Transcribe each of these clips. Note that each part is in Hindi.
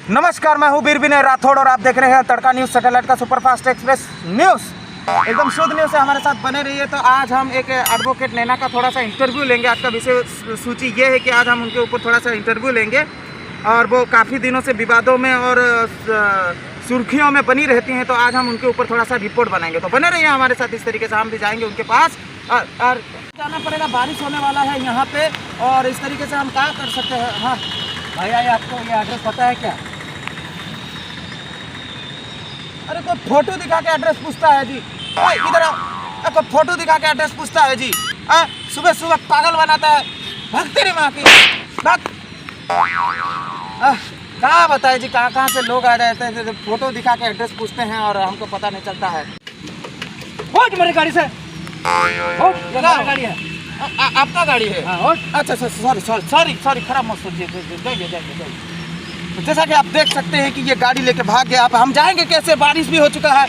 नमस्कार, मैं हूं बीरबिन राठौड़ और आप देख रहे हैं तड़का न्यूज़ सैटेलाइट का सुपरफास्ट एक्सप्रेस न्यूज़। एकदम शुद्ध न्यूज़ से हमारे साथ बने रहिए। तो आज हम एक एडवोकेट नैना का थोड़ा सा इंटरव्यू लेंगे। आज का विषय सूची ये है कि आज हम उनके ऊपर थोड़ा सा इंटरव्यू लेंगे और वो काफ़ी दिनों से विवादों में और सुर्खियों में बनी रहती हैं। तो आज हम उनके ऊपर थोड़ा सा रिपोर्ट बनाएंगे। तो बने रहिए हमारे साथ। इस तरीके से हम भी जाएंगे उनके पास और जाना पड़ेगा। बारिश होने वाला है यहाँ पे और इस तरीके से हम क्या कर सकते हैं। हाँ भैया, ये आपको ये एड्रेस पता है क्या? अरे कोई फोटो दिखा के एड्रेस पूछता है जी। इधर आओ। कोई फोटो दिखा के एड्रेस पूछता है जी। सुबह सुबह पागल बनाता है। भगते रे माँ की भक्त। कहाँ बताए जी, कहाँ कहाँ से लोग आ जाते हैं, फोटो दिखा के एड्रेस पूछते हैं और हमको पता नहीं चलता है। हट मेरी गाड़ी से। हट, ये मेरी गाड़ी है। आपका गाड़ी है? हाँ, हट। अच्छा सॉरी खराब मत सोचिए। जाइए। तो जैसा कि आप देख सकते हैं कि ये गाड़ी लेके भाग गया। अब हम जाएंगे कैसे? बारिश भी हो चुका है,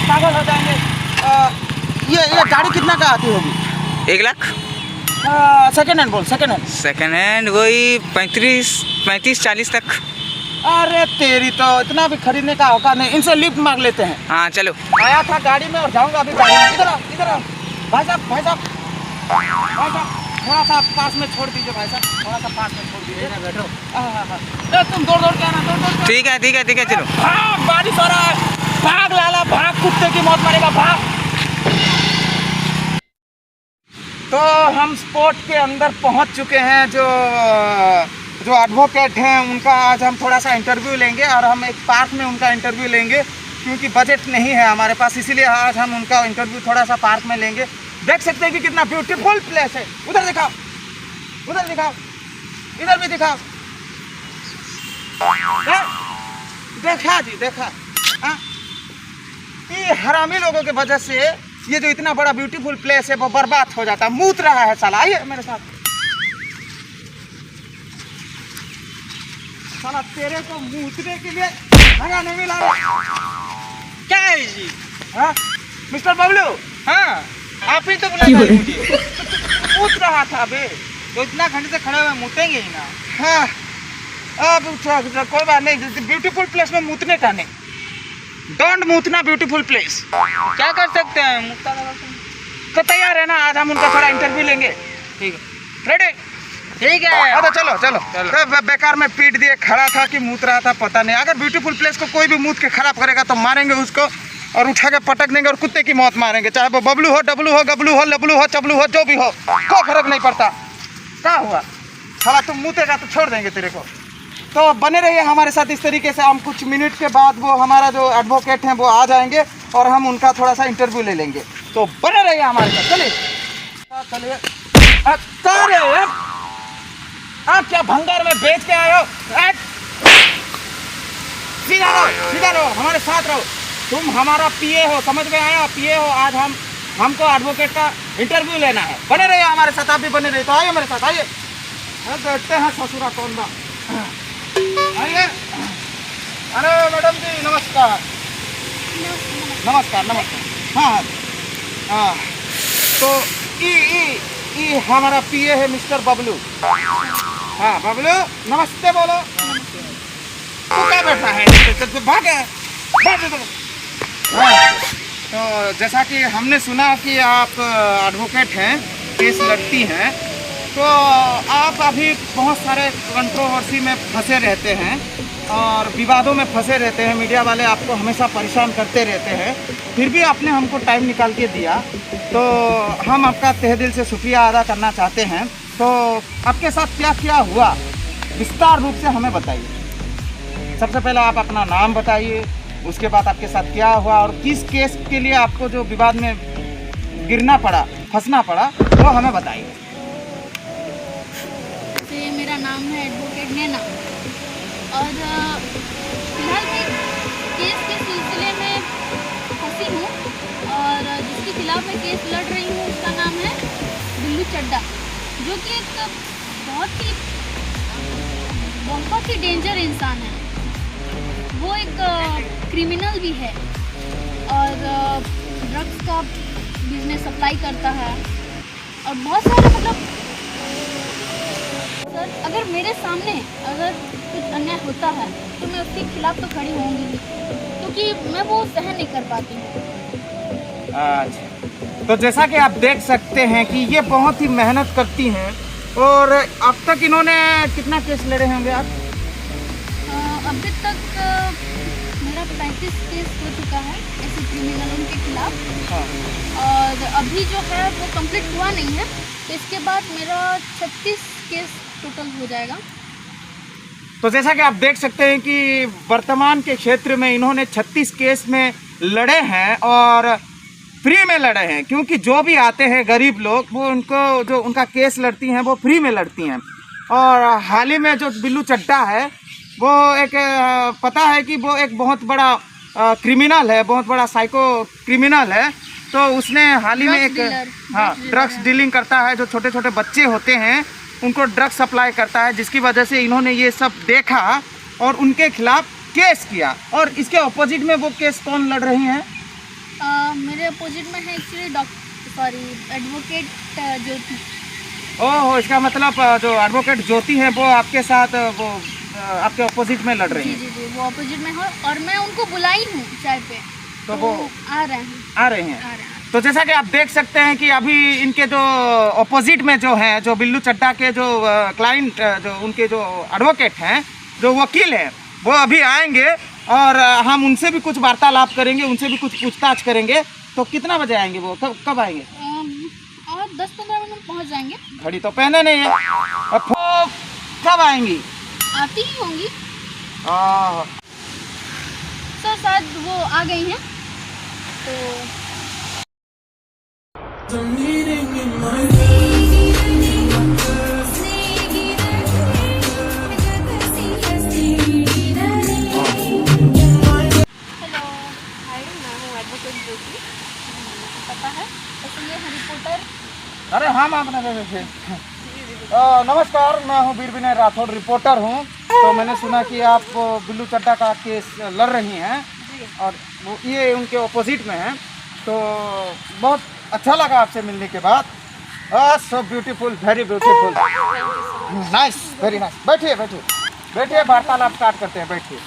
पागल हो जाएंगे। ये गाड़ी कितना का आती होगी? 1 लाख। सेकेंड हैंड बोल। सेकेंड हैंड वही 35-40 तक। अरे तेरी तो इतना भी खरीदने का औकात नहीं। इनसे लिफ्ट मांग लेते हैं। हाँ चलो। आया था गाड़ी में और जाऊंगा अभी गाड़ी में। इधर आओ भाई साहब थोड़ा सा पास में छोड़ दीजिए। भाई साहब थोड़ा सा पास में छोड़ दीजिए। बैठो। तुम दौड़ के आना। दौड़। ठीक है चलो। हाँ, बारिश हो रहा है। भाग लाला भाग, कुत्ते की मौत मरेगा भाग। तो हम स्पॉट के अंदर पहुंच चुके हैं। जो एडवोकेट हैं उनका आज हम थोड़ा सा इंटरव्यू लेंगे और हम एक पार्क में उनका इंटरव्यू लेंगे क्योंकि बजट नहीं है हमारे पास, इसीलिए आज हम उनका इंटरव्यू थोड़ा सा पार्क में लेंगे। देख सकते हैं कि कितना ब्यूटीफुल प्लेस है। उधर दिखाओ, इधर भी दिखाओ। देखा। ये हरामी लोगों के वजह से ये जो इतना बड़ा ब्यूटीफुल प्लेस है वो बर्बाद हो जाता है। मूत रहा है साला। आइए मेरे साथ। साला तेरे को मूतने के लिए जगह नहीं मिला। क्या है जी? हाँ मिस्टर बबलू। हाँ आप ही तो बुलाया मुझे। मूत रहा था बे। तो इतना घंटे से खड़े हुए मूतेंगे ही ना। हाँ अब कोई बात नहीं। ब्यूटीफुल प्लेस में मूतने का नहीं। डोंट मूतना ब्यूटीफुल प्लेस। क्या कर सकते हैं? मुक्ता लगा तो तैयार है ना? आज हम उनका थोड़ा इंटरव्यू लेंगे। ठीक है। रेडी? ठीक है। तो चलो। तो बेकार में पीट दिए, खड़ा था कि मूत रहा था पता नहीं। अगर ब्यूटीफुल प्लेस को कोई भी मूत के खराब करेगा तो मारेंगे उसको और उठा के पटक देंगे और कुत्ते की मौत मारेंगे। चाहे वो बबलू हो, डबलू हो, गबलू हो, लबलू हो, चबलू हो, जो भी हो, कोई फर्क नहीं पड़ता। क्या हुआ साला? तुम मूतेगा तो छोड़ देंगे तेरे को। तो बने रहिए हमारे साथ। इस तरीके से हम कुछ मिनट के बाद वो हमारा जो एडवोकेट हैं वो आ जाएंगे और हम उनका थोड़ा सा इंटरव्यू ले लेंगे। तो बने रहिए हमारे साथ। चलिए। आप क्या भंगार में बेच के आए हो? सीधा रहो, हमारे साथ रहो। तुम हमारा पीए हो, समझ में आया? पीए हो। आज हमको एडवोकेट का इंटरव्यू लेना है। बने रहिए हमारे साथ। आप भी बने रहिए। तो आइए मेरे साथ, आइए। बैठते हैं ससुरा कौन बा। आइए। अरे मैडम जी नमस्कार। हाँ। तो ई हमारा पीए है मिस्टर बबलू। हाँ बबलू नमस्ते बोलो। तो क्या बैठा है? भागे। तो जैसा कि हमने सुना कि आप एडवोकेट हैं, केस लड़ती हैं, तो आप अभी बहुत सारे कंट्रोवर्सी में फंसे रहते हैं और विवादों में फंसे रहते हैं। मीडिया वाले आपको हमेशा परेशान करते रहते हैं, फिर भी आपने हमको टाइम निकाल के दिया, तो हम आपका तहे दिल से शुक्रिया अदा करना चाहते हैं। तो आपके साथ क्या क्या हुआ विस्तार रूप से हमें बताइए। सबसे पहले आप अपना नाम बताइए, उसके बाद आपके साथ क्या हुआ और किस केस के लिए आपको जो विवाद में फंसना पड़ा वो हमें बताइए। मेरा नाम है एडवोकेट नैना और फिलहाल मैं केस के सिलसिले में फंसी हूँ और जिसके खिलाफ मैं केस लड़ रही हूँ उसका नाम है बिल्लू चड्ढा, जो कि एक बहुत ही डेंजर इंसान है। वो एक क्रिमिनल भी है और ड्रग्स का बिजनेस सप्लाई करता है और बहुत सारे सर, अगर मेरे सामने अगर कुछ अन्याय होता है तो मैं उसके खिलाफ तो खड़ी होंगी ही, क्योंकि मैं वो सहन नहीं कर पाती हूँ। अच्छा, तो जैसा कि आप देख सकते हैं कि ये बहुत ही मेहनत करती हैं, और अब तक इन्होंने कितना केस लड़े होंगे आप? अभी तक मेरा 35 केस हो चुका है ऐसे क्रिमिनलों के खिलाफ। हाँ। और अभी जो है वो कंप्लीट हुआ नहीं है, तो इसके बाद मेरा 36 केस टोटल हो जाएगा। तो जैसा कि आप देख सकते हैं कि वर्तमान के क्षेत्र में इन्होंने 36 केस में लड़े हैं, और फ्री में लड़े हैं, क्योंकि जो भी आते हैं गरीब लोग वो उनको जो उनका केस लड़ती हैं वो फ्री में लड़ती हैं। और हाल ही में जो बिल्लू चड्ढा है वो एक पता है कि वो एक बहुत बड़ा क्रिमिनल है, बहुत बड़ा साइको क्रिमिनल है। तो उसने हाल ही में एक ड्रग्स डीलिंग करता है, जो छोटे छोटे बच्चे होते हैं उनको ड्रग्स सप्लाई करता है, जिसकी वजह से इन्होंने ये सब देखा और उनके खिलाफ केस किया। और इसके अपोजिट में वो केस कौन लड़ रही हैं? मेरे अपोजिट में है एक्चुअली एडवोकेट ज्योति। ओह, इसका मतलब जो एडवोकेट ज्योति है वो आपके साथ वो आपके अपोजिट में लड़ रही जी हैं? जी, वो अपोजिट में हो, और मैं उनको बुलाई हूँ चाय पे, तो वो आ रहे हैं। तो जैसा कि आप देख सकते हैं कि अभी इनके जो अपोजिट में जो हैं, जो बिल्लू चड्ढा के जो क्लाइंट, जो उनके जो एडवोकेट हैं, जो वकील हैं, वो अभी आएंगे और हम उनसे भी कुछ वार्तालाप करेंगे, उनसे भी कुछ पूछताछ करेंगे। तो कितना बजे आएंगे वो, कब आएंगे? और 10-15 मिनट में पहुँच जाएंगे। घड़ी तो पहने नहीं है, अब कब आएंगी? आती ही होंगी हाँ। सर, शायद वो आ गई हैं तो। पता है, ऐसे ये है रिपोर्टर। अरे हाँ, आपने वैसे नमस्कार, मैं हूँ वीर विनय राठौड़, रिपोर्टर हूँ। तो मैंने सुना कि आप बिल्लू चड्ढा का केस लड़ रही हैं, और वो ये उनके ऑपोजिट में हैं। तो बहुत अच्छा लगा आपसे मिलने के बाद। So beautiful, very beautiful, nice, very nice. बैठिए बैठिए बैठिए, वार्तालाप स्टार्ट करते हैं, बैठिए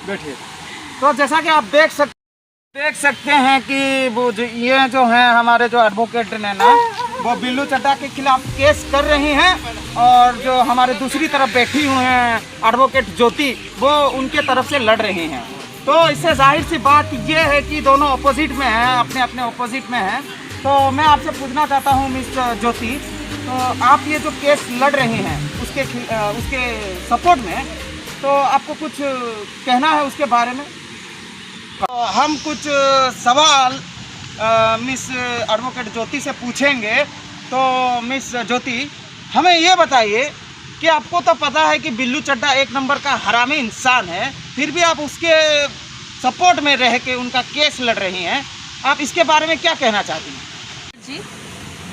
बैठिए। तो जैसा कि आप देख सकते हैं कि वो ये जो हैं हमारे जो एडवोकेट ने ना, वो बिल्लू चड्ढा के खिलाफ केस कर रही हैं, और जो हमारे दूसरी तरफ बैठी हुई हैं एडवोकेट ज्योति, वो उनके तरफ से लड़ रही हैं। तो इससे जाहिर सी बात ये है कि दोनों अपोजिट में हैं, अपने अपने अपोजिट में हैं। तो मैं आपसे पूछना चाहता हूँ मिस ज्योति, तो आप ये जो केस लड़ रही हैं उसके सपोर्ट में, तो आपको कुछ कहना है उसके बारे में? तो हम कुछ सवाल मिस एडवोकेट ज्योति से पूछेंगे। तो मिस ज्योति, हमें ये बताइए कि आपको तो पता है कि बिल्लू चड्ढा एक नंबर का हरामी इंसान है, फिर भी आप उसके सपोर्ट में रह के उनका केस लड़ रही हैं। आप इसके बारे में क्या कहना चाहती हैं? जी,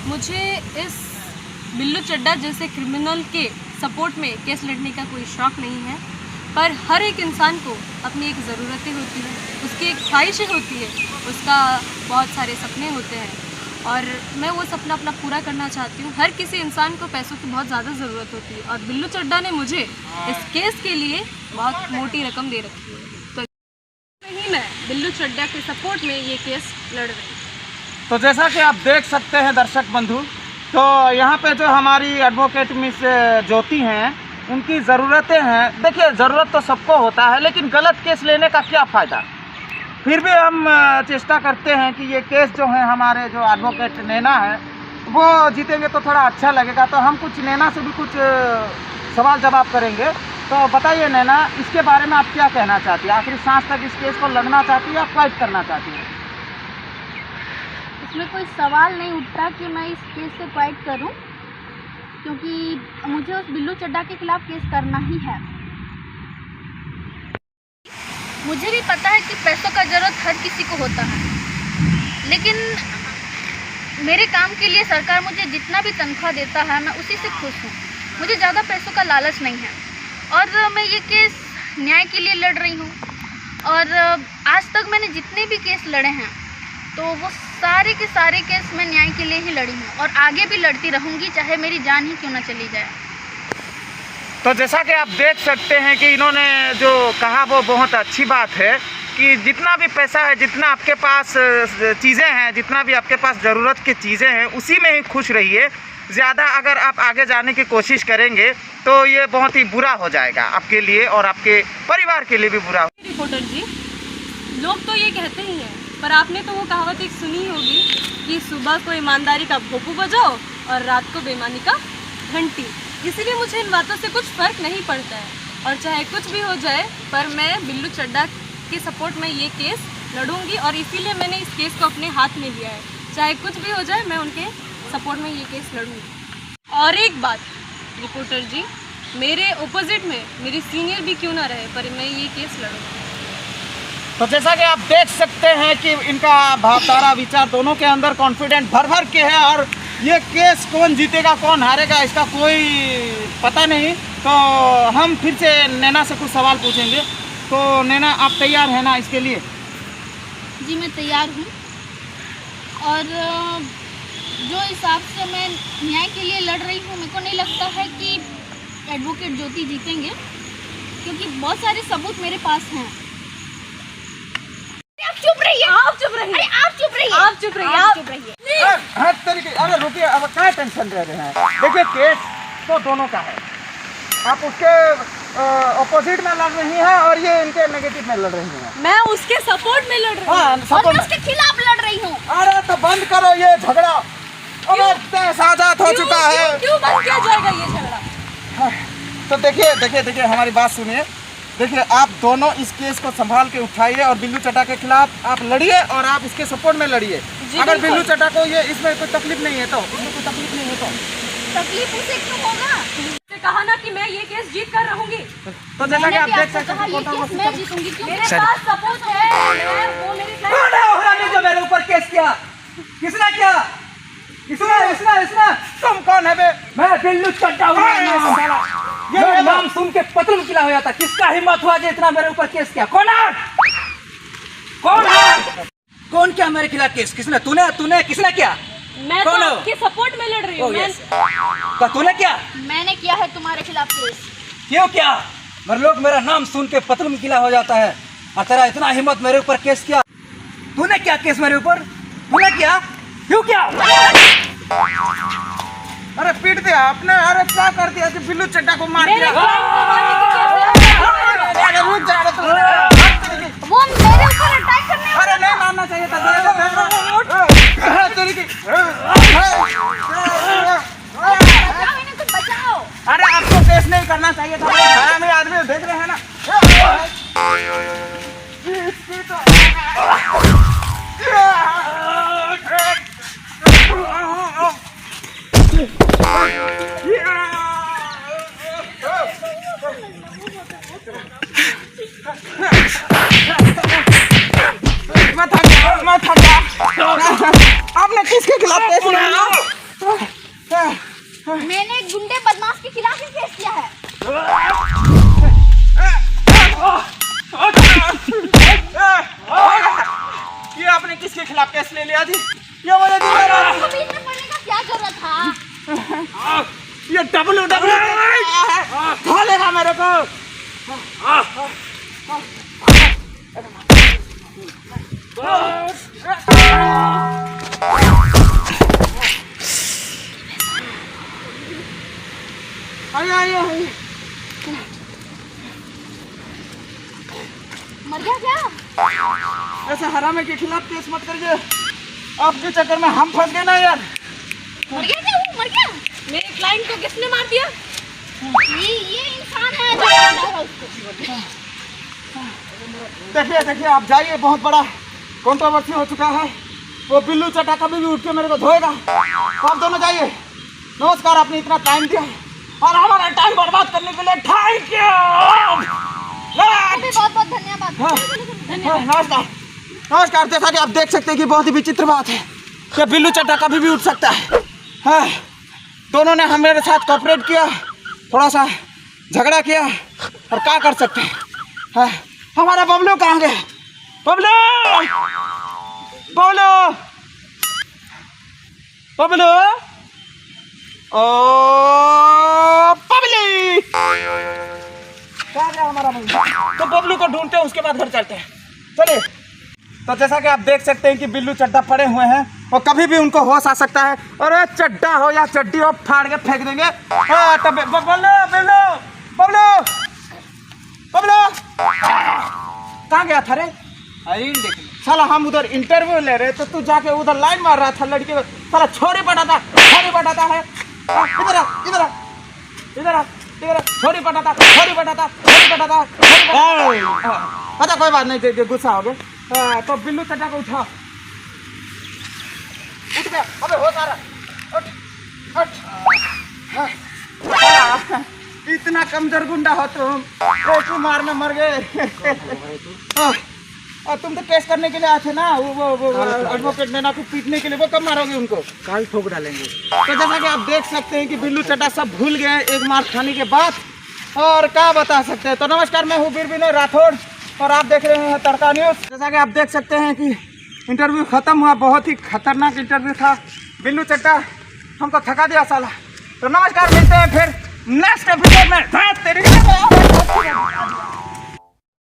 मुझे इस बिल्लू चड्ढा जैसे क्रिमिनल के सपोर्ट में केस लड़ने का कोई शौक़ नहीं है, पर हर एक इंसान को अपनी एक ज़रूरतें होती हैं, उसकी एक ख्वाहिशें होती है, उसका बहुत सारे सपने होते हैं, और मैं वो सपना अपना पूरा करना चाहती हूँ। हर किसी इंसान को पैसों की बहुत ज़्यादा ज़रूरत होती है, और बिल्लू चड्ढा ने मुझे इस केस के लिए बहुत मोटी रकम दे रखी है, तो ही मैं बिल्लू चड्ढा के सपोर्ट में ये केस लड़ रही हूँ। तो जैसा कि आप देख सकते हैं दर्शक बंधु, तो यहाँ पे जो हमारी एडवोकेट मिस ज्योति हैं, उनकी ज़रूरतें हैं। देखिए, ज़रूरत तो सबको होता है, लेकिन गलत केस लेने का क्या फ़ायदा। फिर भी हम चेष्टा करते हैं कि ये केस जो है हमारे जो एडवोकेट नैना है वो जीतेंगे तो थोड़ा अच्छा लगेगा। तो हम कुछ नैना से भी कुछ सवाल जवाब करेंगे। तो बताइए नैना, इसके बारे में आप क्या कहना चाहती है? आखिरी सांस तक इस केस को लड़ना चाहती है या फाइट करना चाहती है? इसमें कोई सवाल नहीं उठता कि मैं इस केस से फाइट करूं, क्योंकि मुझे उस बिल्लू चड्ढा के खिलाफ केस करना ही है। मुझे भी पता है कि पैसों का ज़रूरत हर किसी को होता है, लेकिन मेरे काम के लिए सरकार मुझे जितना भी तनख्वाह देता है मैं उसी से खुश हूँ। मुझे ज़्यादा पैसों का लालच नहीं है, और मैं ये केस न्याय के लिए लड़ रही हूँ। और आज तक मैंने जितने भी केस लड़े हैं तो वो सारे के सारे केस मैं न्याय के लिए ही लड़ी हूँ, और आगे भी लड़ती रहूँगी, चाहे मेरी जान ही क्यों ना चली जाए। तो जैसा कि आप देख सकते हैं कि इन्होंने जो कहा वो बहुत अच्छी बात है कि जितना भी पैसा है, जितना आपके पास चीज़ें हैं, जितना भी आपके पास ज़रूरत की चीज़ें हैं, उसी में ही खुश रहिए। ज़्यादा अगर आप आगे जाने की कोशिश करेंगे तो ये बहुत ही बुरा हो जाएगा आपके लिए और आपके परिवार के लिए भी बुरा। रिपोर्टर जी, लोग तो ये कहते ही हैं, पर आपने तो वो कहावत एक सुनी होगी कि सुबह को ईमानदारी का भोपू बजाओ और रात को बेईमानी का घंटी। इसीलिए मुझे इन बातों से कुछ फ़र्क नहीं पड़ता है, और चाहे कुछ भी हो जाए, पर मैं बिल्लू चड्ढा के सपोर्ट में ये केस लड़ूंगी, और इसीलिए मैंने इस केस को अपने हाथ में लिया है। चाहे कुछ भी हो जाए, मैं उनके सपोर्ट में ये केस लड़ूंगी। और एक बात रिपोर्टर जी, मेरे ऑपोजिट में मेरी सीनियर भी क्यों ना रहे, पर मैं ये केस लड़ूंगी। तो जैसा कि आप देख सकते हैं कि इनका भावधारा विचार दोनों के अंदर कॉन्फिडेंट भर भर के है, और ये केस कौन जीतेगा कौन हारेगा इसका कोई पता नहीं। तो हम फिर से नैना से कुछ सवाल पूछेंगे। तो नैना, आप तैयार हैं ना इसके लिए? जी मैं तैयार हूँ, और जो हिसाब से मैं न्याय के लिए लड़ रही हूँ, मेरे को नहीं लगता है कि एडवोकेट ज्योति जीतेंगे, क्योंकि बहुत सारे सबूत मेरे पास हैं। आप चुप रहिए, आप चुप रहिए, अरे आप चुप रहिए, आप चुप रहिए, आप चुप रहिए। अरे रुकिए, अब क्या टेंशन ले रहे हैं? देखिए, केस तो दोनों का है। आप उसके ऑपोजिट में लड़ रही हैं और ये इनके नेगेटिव में लड़ रही हैं। मैं उसके सपोर्ट में लड़ रही हूँ। हाँ, और मैं उसके खिलाफ लड़ रही हूँ। अरे तो बंद करो ये झगड़ा, अब तय साजात हो चुका है। क्यों बंद किया जाएगा ये झगड़ा? तो देखिए हमारी बात सुनिए। देखिए, आप दोनों इस केस को संभाल के उठाइए और बिल्लू चड्ढा के खिलाफ आप लड़िए, और आप इसके सपोर्ट में लड़िए। अगर बिल्लू चड्ढा को ये इसमें कोई तकलीफ नहीं है तो तकलीफ उसे क्यों होगा? उसने कहा ना कि मैं ये केस जीत कर रहूंगी। तो जैसा कि आप देख सकते हैं, मैं जीतूंगी, क्योंकि मेरे पास सबूत है। वो मेरी कौन है हरामी जो मेरे ऊपर केस किया? किसने किया? इसने तुम कौन है बे? मैं बिल्लू चड्ढा हूँ। ये नाम सुन के पतलू किला हो जाता। किसका हिम्मत हुआ जो इतना मेरे ऊपर केस किया? कौन है? कौन किया मेरे खिलाफ केस? किसने? तूने किसने किया? मैं तो कौन हो? आपके सपोर्ट में लड़ रही हूँ। तो तूने क्या? मैंने किया है तुम्हारे खिलाफ केस। क्यों क्या? मेरे लोग मेरा नाम सुन के पतलू किला हो जाता है, और तेरा इतना हिम्मत मेरे ऊपर केस किया। तूने क्या केस मेरे ऊपर? तूने क्या? क्यों क्या? अरे पीट दिया आपने। अरे क्या कर दिया कि बिल्लू चड्ढा को मार दिया? अरे रुक जा, अरे वो मेरे ऊपर अटैक करने अरे नहीं मारना चाहिए था। बचाओ, इन्हें कुछ बचाओ। अरे आपको केस नहीं करना चाहिए था। हरामी आदमी देख रहे हैं ना। आपने किसके खिलाफ केस किया? मैंने गुंडे बदमाश के खिलाफ ही केस किया है। ये आपने किसके खिलाफ केस ले लिया जी? ये मुझे आपको बीच में पड़ने का क्या जरूरत था? ये डब्लू लेगा मेरे को। आइए। मर गया क्या? ऐसे हरामी के खिलाफ केस मत करिए। आपके चक्कर में हम फंस गए ना यार। मर गया क्या? वो मर गया? मेरे क्लाइंट को किसने मार दिया? ये इंसान है जो मार रहा है उसको। देखिए आप जाइए, बहुत बड़ा कंट्रोवर्सी हो चुका है। वो बिल्लू चड्ढा कभी भी उठ के मेरे को धोएगा। तो आप दोनों जाइए। नमस्कार, आपने इतना टाइम दिया और हमारा टाइम बर्बाद करने के लिए थैंक यू। बहुत बहुत धन्यवाद। नमस्कार। जैसा कि आप देख सकते हैं कि बहुत ही विचित्र बात है कि बिल्लू चड्ढा कभी भी उठ सकता है। दोनों ने हमारे साथ कोऑपरेट किया, थोड़ा सा झगड़ा किया, और क्या कर सकते हैं। हमारा बबलू कहाँ गया? बबलू ओ बबली कहाँ गया हमारा बबलू? तो बबलू को ढूंढते हैं, उसके बाद घर चलते हैं। चलिए। तो जैसा कि आप देख सकते हैं कि बिल्लू चड्डा पड़े हुए हैं और कभी भी उनको होश आ सकता है, और चड्डा हो या चड्डी हो फाड़ के फेंक देंगे। तब बबलू बिल्लू बबलू बबलू कहाँ गया था रे? देख साला, हम उधर इंटरव्यू ले रहे तो तू जाके उधर लाइन मार रहा था लड़की को। साला छोरी पटाता है। इधर आ इधर आ इधर आ इधर आ, छोरी पटाता। अच्छा कोई बात नहीं, गुस्सा हो गया। तो बिल्लू चड्डा को उठा, उठ गया। अबे हो सारा उठ। इतना कमजोर गुंडा हो तुम, एक ही मार में मर गए। और तुम तो केस करने के लिए आए थे ना, वो एडवोकेट नैना को पीटने के लिए। वो कब मारोगे उनको? कल ठोक डालेंगे। तो जैसा कि आप देख सकते हैं कि बिल्लू चड्डा सब भूल गए एक मार खाने के बाद, और क्या बता सकते हैं। तो नमस्कार, मैं हूँ वीर विनय राठौड़ और आप देख रहे हैं तड़का न्यूज़। जैसा कि आप देख सकते हैं कि इंटरव्यू खत्म हुआ, बहुत ही खतरनाक इंटरव्यू था। बिल्लू चड्डा हमको थका दिया साला। तो नमस्कार, मिलते हैं फिर नेक्स्ट एपिसोड में।